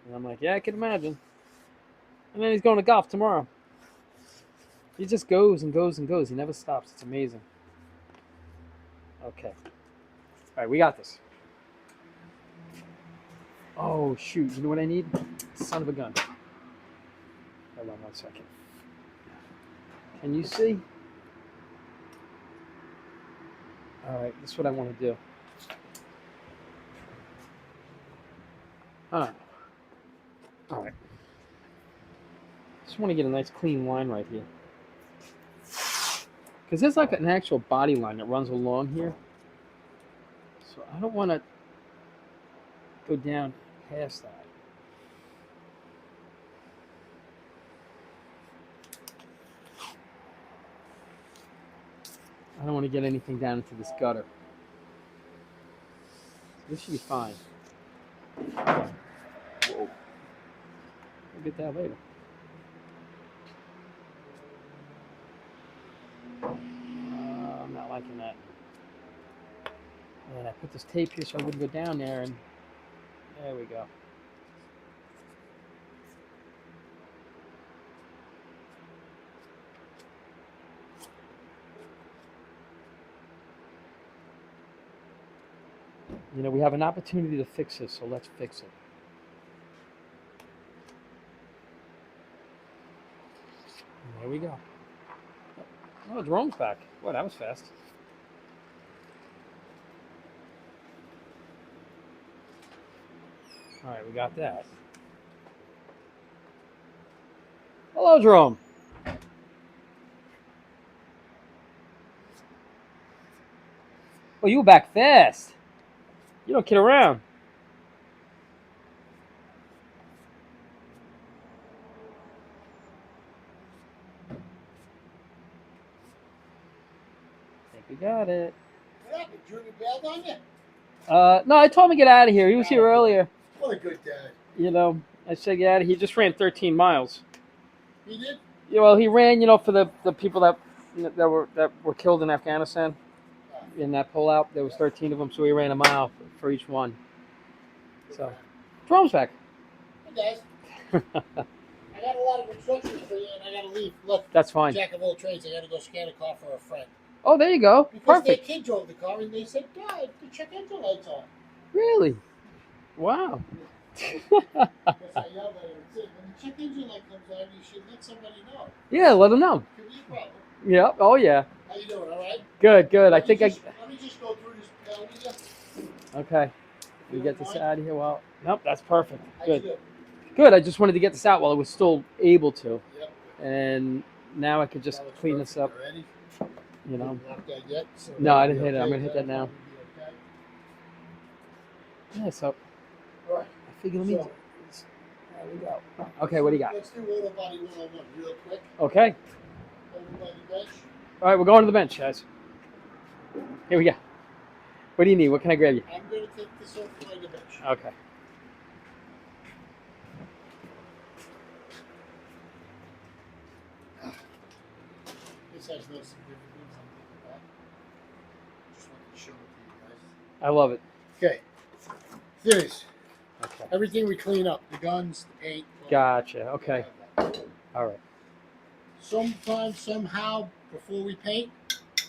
And I'm like, "Yeah, I can imagine." And then he's going to golf tomorrow. He just goes and goes and goes. He never stops. It's amazing. Okay. All right, we got this. Oh, shoot. You know what I need? Son of a gun. Hold on 1 second. Can you see? All right, this is what I want to do. All right. Just want to get a nice clean line right here. Because there's like an actual body line that runs along here. So I don't want to go down past that. I don't want to get anything down into this gutter. So this should be fine. Whoa. We'll get that later. I'm not liking that. And I put this tape here so I wouldn't go down there, and there we go. You know, we have an opportunity to fix this, so let's fix it. And there we go. Oh, Jerome's back. Well, that was fast. All right, we got that. Hello, Jerome. Oh, you were back fast. You don't kid around. I think we got it. What happened? Junior bailed on you? No, I told him to get out of here. He was here earlier. What a good dad. You know, I said get out of here. He just ran 13 miles. He did? Yeah, well, he ran, you know, for the people that were killed in Afghanistan in that pullout. There was 13 of them, so he ran a mile for each one. So, Jerome's back. Hey, guys. I got a lot of instructions for you, and I got to leave. Look, That's fine. Jack of all trades. I got to go scan a car for a friend. Oh, there you go. Because Perfect. their kid drove the car, and they said, "Dad, the check engine lights on." Really? Wow. Because I yelled at him and said, "When the check engine light comes on, you should let somebody know." Yeah, let him know. Could be a problem. Yeah. Oh, yeah. How you doing? All right? Good, good. Let me just go through this with you. Okay. We get this out of here. Well, nope, that's perfect. How you Good. doing? Good. I just wanted to get this out while I was still able to. Yep. And now I could just That looks clean this up, perfect already. you know. Didn't lock that yet, so No, I that'll didn't be hit it. I'm okay. going to hit that now. That'll be okay. Yeah, so All right. I figure let me. So- There we go. Okay, what do you got? Let's do Auto Body 101 real quick. Okay. Over by the bench. All right, we're going to the bench, guys. Here we go. What do you need? What can I grab you? I'm going to take this off by the bench. Okay. This has no significance. I'm thinking about. Just wanted to show it to you guys. I love it. Okay. Theories. Okay. Everything we clean up. The guns, the paint. all Gotcha. that. Okay. All right. Sometime, somehow, before we paint,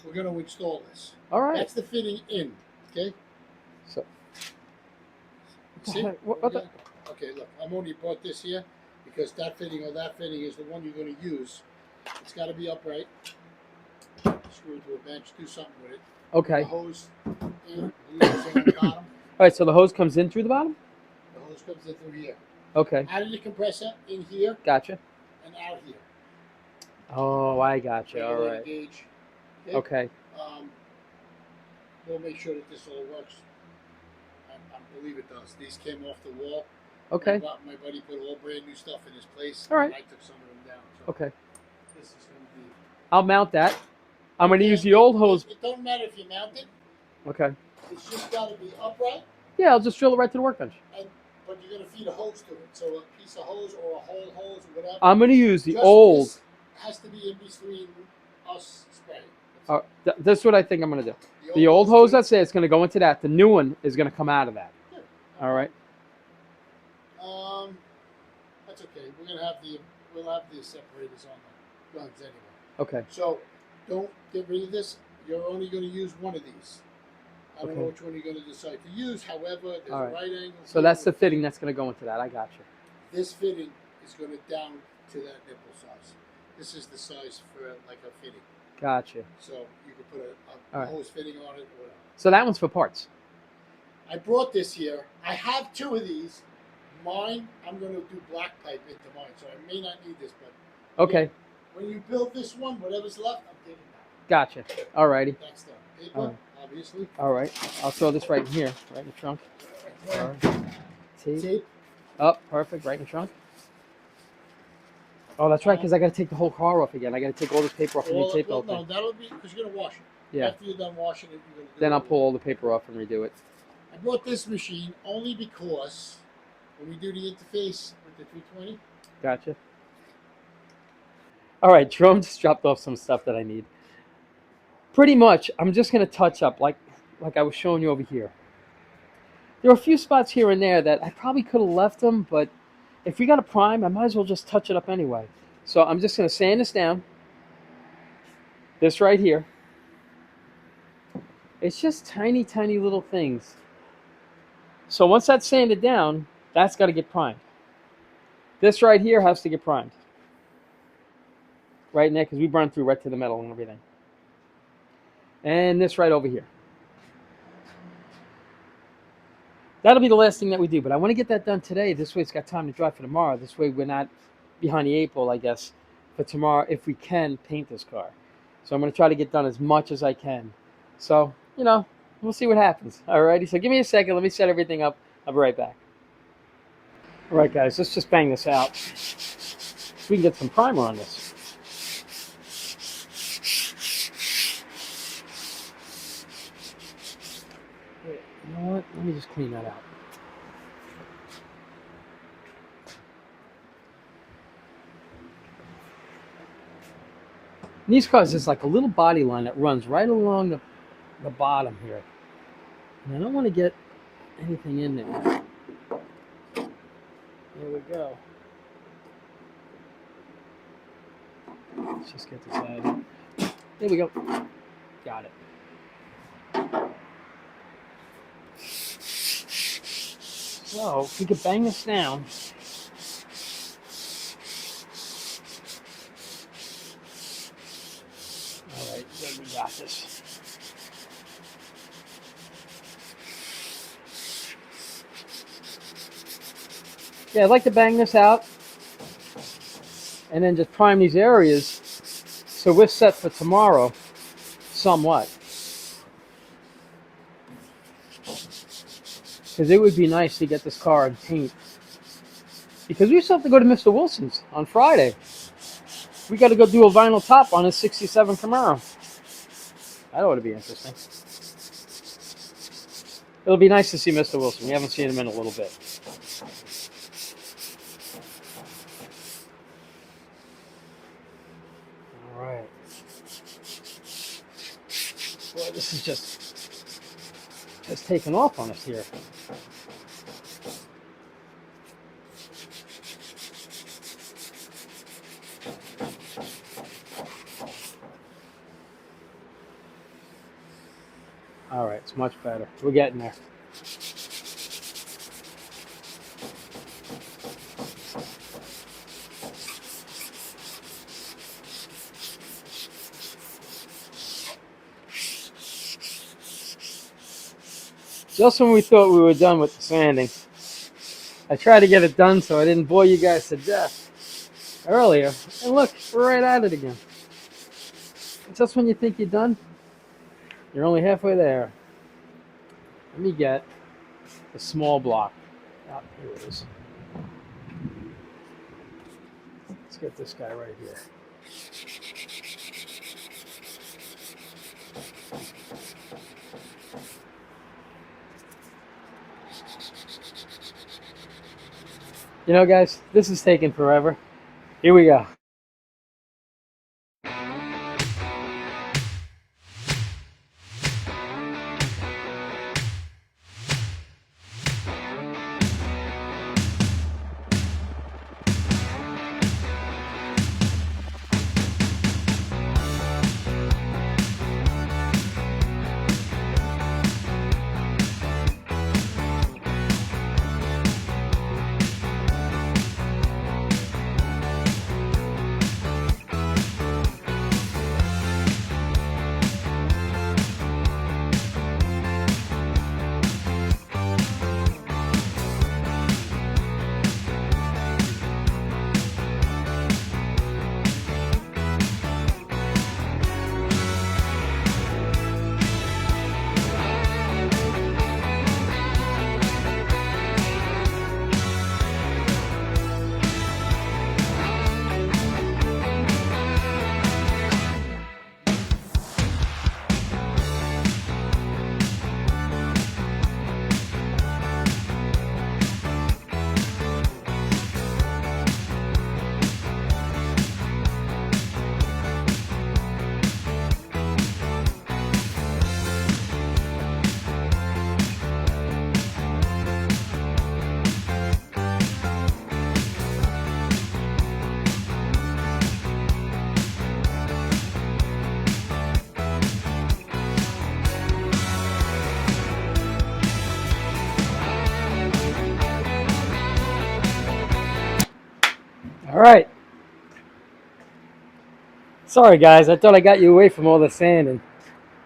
we're going to install this. All right. That's the fitting in. Okay? So. See? What the? Okay, look. I'm only brought this here because that fitting or that fitting is the one you're going to use. It's got to be upright. Screw it to a bench. Do something with it. Okay. The hose in, the hose on the bottom. All right. So the hose comes in through the bottom. The hose comes in through here. Okay. Out of the compressor, in here, Gotcha. and out here. Oh, I gotcha. All Regulator right. Gauge. Okay. We'll make sure that this all works. I believe it does. These came off the wall. Okay. My buddy put all brand new stuff in his place. All right. And I took some of them down. So Okay. this is going to be. I'll mount that. I'm going to use the old hose. It don't matter if you mount it. Okay. It's just got to be upright. Yeah, I'll just drill it right to the workbench. But you're going to feed a hose to it. So a piece of hose or a whole hose or whatever. I'm going to use the Just old. this has to be in between us spraying. That's what I think I'm going to do. The The old hose good. that's there, it's going to go into that. The new one is going to come out of that. Good. All right. That's okay. We'll have the separators on the guns anyway. Okay. So don't get rid of this. You're only going to use one of these. I don't know Okay. which one you're going to decide to use. However, there's All a right. right angle. So that's the fitting that's going to go into that. I got you. This fitting is going to down to that nipple size. This is the size for like a fitting. Gotcha. So you can put a right. hose fitting on it or whatever. So that one's for parts. I brought this here. I have two of these. Mine, I'm going to do black pipe into mine, so I may not need this, but Okay. again, when you build this one, whatever's left, I'm taking that. Gotcha. All righty. That's the paper, obviously. All right. I'll throw this right in here, right in the trunk. All right. Tape. Oh, perfect. Right in the trunk. Oh, that's right, because I got to take the whole car off again. I got to take all this paper off and new tape off. No, that'll be because you're going to wash it. Yeah. After you're done washing it, you're going to do Then it I'll pull all the paper off and redo it. I brought this machine only because when we do the interface with the 320. Gotcha. All right, Jerome just dropped off some stuff that I need. Pretty much, I'm just going to touch up like I was showing you over here. There are a few spots here and there that I probably could have left them, but if we got a prime, I might as well just touch it up anyway. So I'm just going to sand this down. This right here. It's just tiny, tiny little things. So once that's sanded down, that's got to get primed. This right here has to get primed. Right in there, because we burned through right to the metal and everything. And this right over here. That'll be the last thing that we do, but I want to get that done today. This way it's got time to dry for tomorrow. This way we're not behind the 8 ball, I guess, for tomorrow if we can paint this car. So I'm going to try to get done as much as I can. So, we'll see what happens. Alrighty, so give me a second. Let me set everything up. I'll be right back. All right, guys, let's just bang this out so we can get some primer on this. You know what? Let me just clean that out. In these cars, there's like a little body line that runs right along the bottom here. And I don't want to get anything in there. There we go. Let's just get this out of here. There we go. Got it. So, if we could bang this down. Alright, good, we got this. Yeah, I'd like to bang this out and then just prime these areas so we're set for tomorrow somewhat. Because it would be nice to get this car in paint. Because we still have to go to Mr. Wilson's on Friday. We got to go do a vinyl top on his 67 Camaro. That ought to be interesting. It'll be nice to see Mr. Wilson. We haven't seen him in a little bit. All right. Boy, this is just taking off on us here. All right, it's much better. We're getting there. Just when we thought we were done with the sanding, I tried to get it done so I didn't bore you guys to death earlier. And look, we're right at it again. Just when you think you're done, you're only halfway there. Let me get the small block. Oh, here it is. Let's get this guy right here. You know, guys, this is taking forever. Here we go. All right. Sorry, guys. I thought I got you away from all the sand, and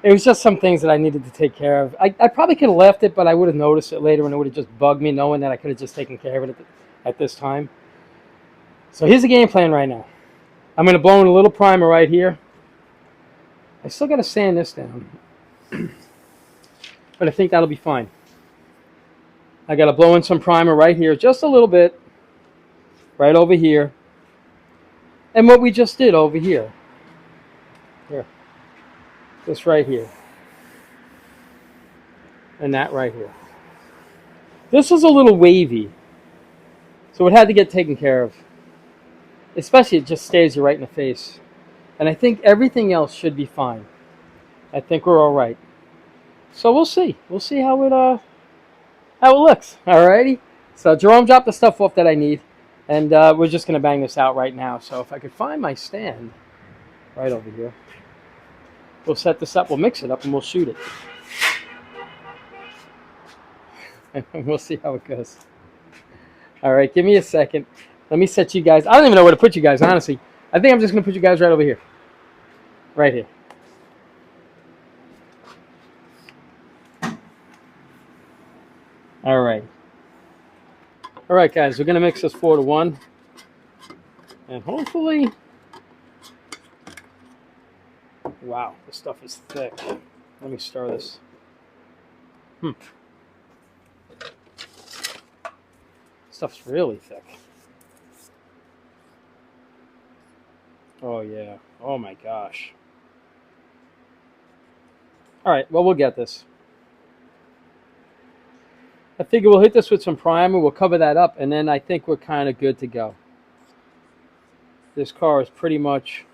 it was just some things that I needed to take care of. I probably could have left it, but I would have noticed it later, and it would have just bugged me knowing that I could have just taken care of it at this time. So here's the game plan right now. I'm going to blow in a little primer right here. I still got to sand this down, but I think that'll be fine. I got to blow in some primer right here, just a little bit, right over here, and what we just did over here. Here. This right here. And that right here. This was a little wavy, so it had to get taken care of. Especially it just stares you right in the face. And I think everything else should be fine. I think we're all right. So we'll see. We'll see how it looks. Alrighty. So Jerome dropped the stuff off that I need, and we're just gonna bang this out right now. So if I could find my stand right over here, we'll set this up. We'll mix it up, and we'll shoot it. And we'll see how it goes. All right, give me a second. Let me set you guys. I don't even know where to put you guys, honestly. I think I'm just going to put you guys right over here. Right here. All right. All right, guys. We're going to mix this 4-to-1. And hopefully... Wow, this stuff is thick. Let me stir this. Stuff's really thick. Oh, yeah. Oh, my gosh. All right, well, we'll get this. I figure we'll hit this with some primer. We'll cover that up, and then I think we're kind of good to go. This car is pretty much...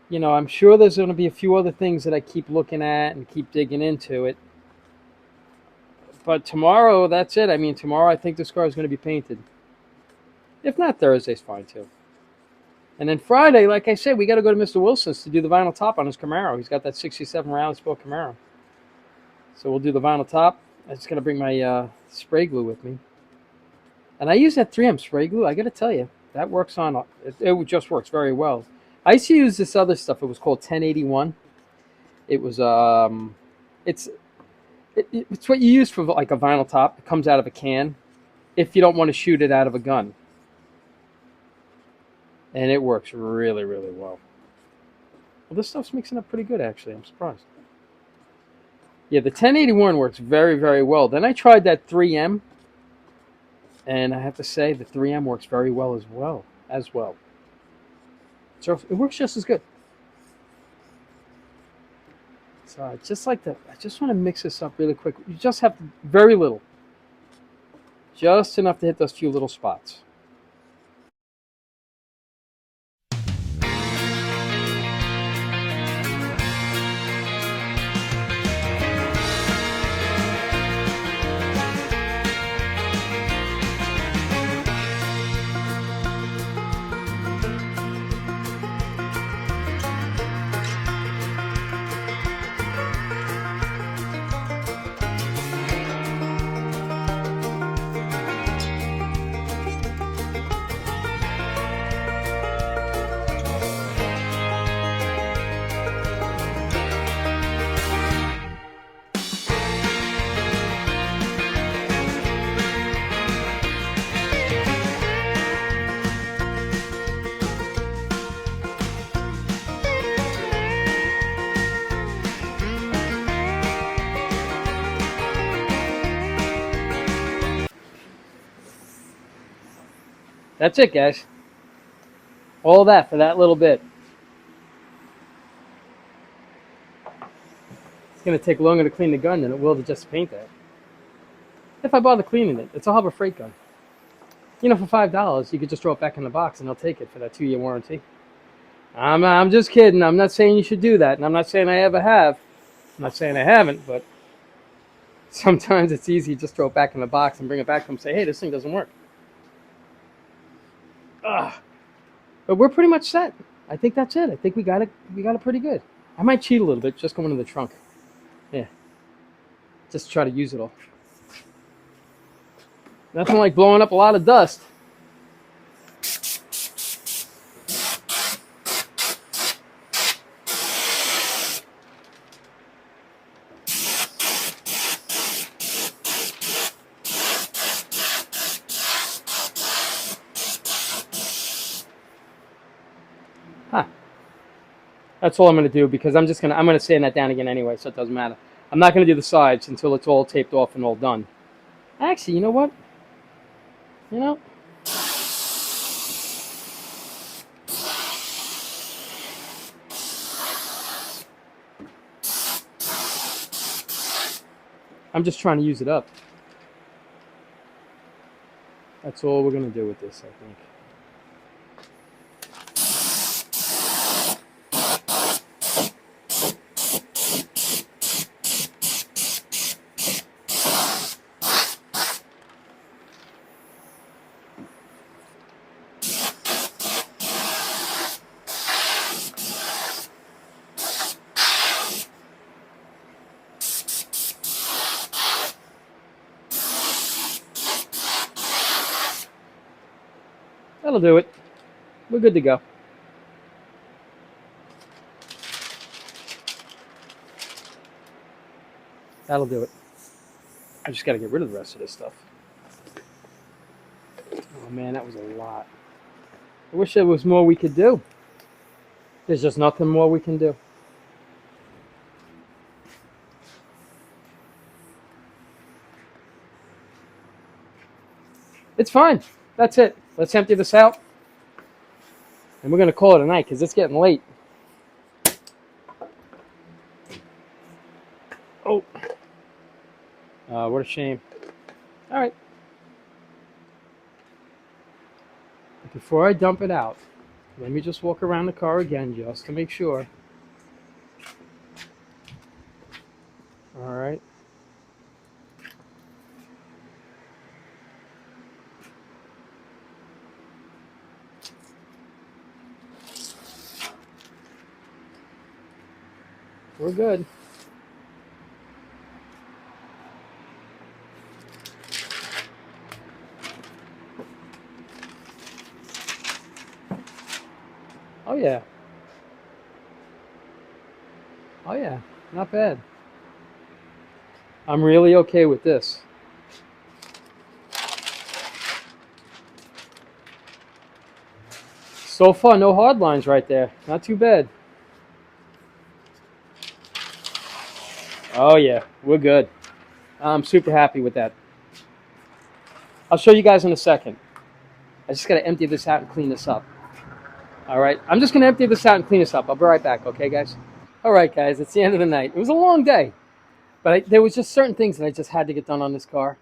You know, I'm sure there's going to be a few other things that I keep looking at and keep digging into it. But tomorrow, that's it. I mean, tomorrow I think this car is going to be painted. If not, Thursday's fine too. And then Friday, like I said, we got to go to Mr. Wilson's to do the vinyl top on his Camaro. He's got that 67 round spoke Camaro. So we'll do the vinyl top. I'm just going to bring my spray glue with me. And I use that 3M spray glue. I got to tell you, that works on, it just works very well. I used to use this other stuff. It was called 1081. It was, it's what you use for like a vinyl top. It comes out of a can if you don't want to shoot it out of a gun. And it works really, really well. Well, this stuff's mixing up pretty good, actually. I'm surprised. Yeah, the 1081 works very, very well. Then I tried that 3M. And I have to say, the 3M works very well as well. So it works just as good. So I just want to mix this up really quick. You just have very little. Just enough to hit those few little spots. That's it, guys. All that for that little bit. It's going to take longer to clean the gun than it will to just paint that. If I bother cleaning it, it's a Harbor Freight gun. You know, for $5, you could just throw it back in the box and they'll take it for that 2-year warranty. I'm just kidding. I'm not saying you should do that, and I'm not saying I ever have. I'm not saying I haven't, but sometimes it's easy to just throw it back in the box and bring it back to them and say, hey, this thing doesn't work. But we're pretty much set. I think that's it. I think we got it pretty good. I might cheat a little bit, just go into the trunk. Yeah. Just try to use it all. Nothing like blowing up a lot of dust. Huh. That's all I'm going to do, because I'm going to sand that down again anyway, so it doesn't matter. I'm not going to do the sides until it's all taped off and all done. Actually, you know what? You know, I'm just trying to use it up. That's all we're going to do with this, I think. That'll do it. We're good to go. That'll do it. I just got to get rid of the rest of this stuff. Oh man, that was a lot. I wish there was more we could do. There's just nothing more we can do. It's fine. That's it. Let's empty this out. And we're going to call it a night, because it's getting late. Oh. What a shame. All right. Before I dump it out, let me just walk around the car again just to make sure. All right. We're good. Oh yeah. Oh yeah, not bad. I'm really okay with this. So far, no hard lines right there. Not too bad. Oh yeah, we're good. I'm super happy with that. I'll show you guys in a second. I just got to empty this out and clean this up. All right, I'm just going to empty this out and clean this up. I'll be right back, okay, guys? All right, guys, it's the end of the night. It was a long day, but there was just certain things that I just had to get done on this car.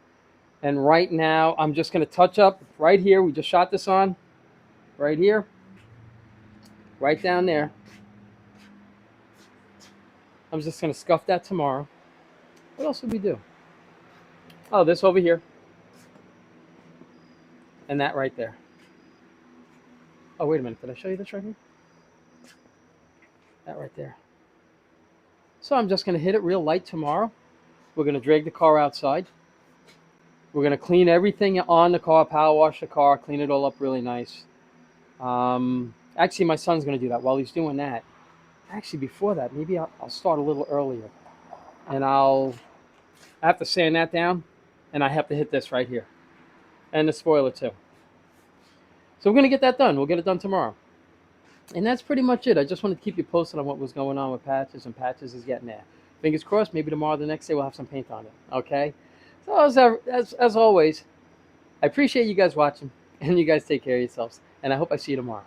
And right now, I'm just going to touch up right here. We just shot this on. Right here. Right down there. I'm just going to scuff that tomorrow. What else did we do? Oh, this over here. And that right there. Oh, wait a minute. Did I show you this right here? That right there. So I'm just going to hit it real light tomorrow. We're going to drag the car outside. We're going to clean everything on the car, power wash the car, clean it all up really nice. Actually, my son's going to do that. While he's doing that, actually, before that, maybe I'll start a little earlier. And I have to sand that down, and I have to hit this right here. And the spoiler, too. So we're going to get that done. We'll get it done tomorrow. And that's pretty much it. I just wanted to keep you posted on what was going on with Patches, and Patches is getting there. Fingers crossed, maybe tomorrow, the next day, we'll have some paint on it. Okay? So as always, I appreciate you guys watching, and you guys take care of yourselves. And I hope I see you tomorrow.